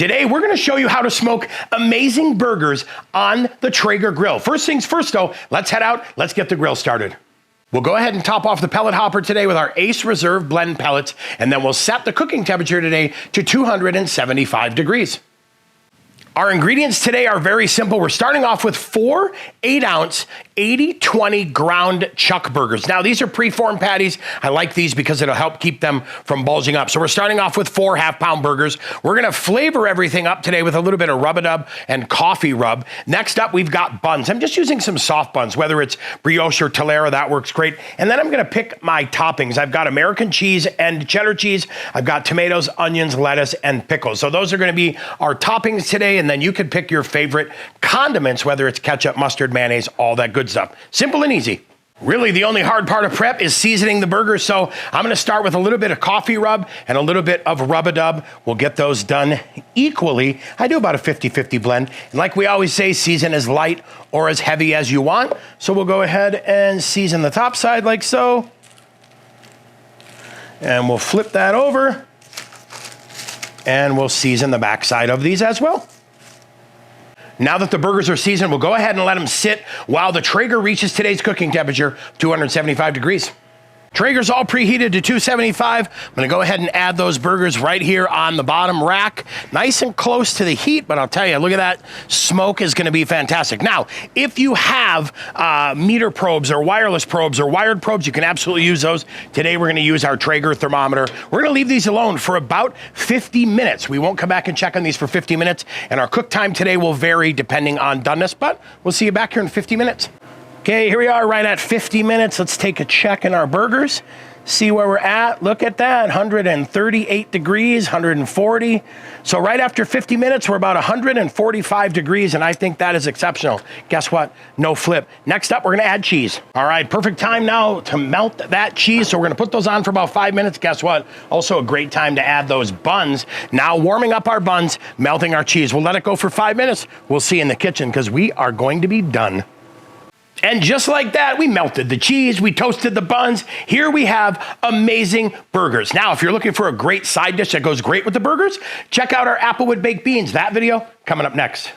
Today, we're gonna show you how to smoke amazing burgers on the Traeger grill. First things first though, let's head out, let's get the grill started. We'll go ahead and top off the pellet hopper today with our Ace Reserve blend pellets, and then we'll set the cooking temperature today to 275 degrees. Our ingredients today are very simple. We're starting off with 4 8-ounce 80/20 ground chuck burgers. Now, these are preformed patties. I like these because it'll help keep them from bulging up. So we're starting off with 4 half-pound burgers. We're gonna flavor everything up today with a little bit of rub-a-dub and coffee rub. Next up, we've got buns. I'm just using some soft buns, whether it's brioche or Talera, that works great. And then I'm gonna pick my toppings. I've got American cheese and cheddar cheese. I've got tomatoes, onions, lettuce, and pickles. So those are gonna be our toppings today, and then you can pick your favorite condiments, whether it's ketchup, mustard, mayonnaise, all that good stuff. Simple and easy. Really, the only hard part of prep is seasoning the burgers, so I'm gonna start with a little bit of coffee rub and a little bit of rub-a-dub. We'll get those done equally. I do about a 50-50 blend. And like we always say, season as light or as heavy as you want. So we'll go ahead and season the top side like so. And we'll flip that over. And we'll season the back side of these as well. Now that the burgers are seasoned, we'll go ahead and let them sit while the Traeger reaches today's cooking temperature, 275 degrees. Traeger's all preheated to 275. I'm gonna go ahead and add those burgers right here on the bottom rack. Nice and close to the heat, but I'll tell you, look at that smoke is gonna be fantastic. Now, if you have meter probes or wireless probes or wired probes, you can absolutely use those. Today, we're gonna use our Traeger thermometer. We're gonna leave these alone for about 50 minutes. We won't come back and check on these for 50 minutes, and our cook time today will vary depending on doneness, but we'll see you back here in 50 minutes. Okay, here we are right at 50 minutes. Let's take a check in our burgers, see where we're at. Look at that, 138 degrees, 140. So right after 50 minutes, we're about 145 degrees, and I think that is exceptional. Guess what? No flip. Next up, we're gonna add cheese. All right, perfect time now to melt that cheese. So we're gonna put those on for about 5 minutes. Guess what? Also a great time to add those buns. Now warming up our buns, melting our cheese. We'll let it go for 5 minutes. We'll see you in the kitchen because we are going to be done. And just like that, we melted the cheese, we toasted the buns. Here we have amazing burgers. Now, if you're looking for a great side dish that goes great with the burgers, check out our Applewood baked beans. That video coming up next.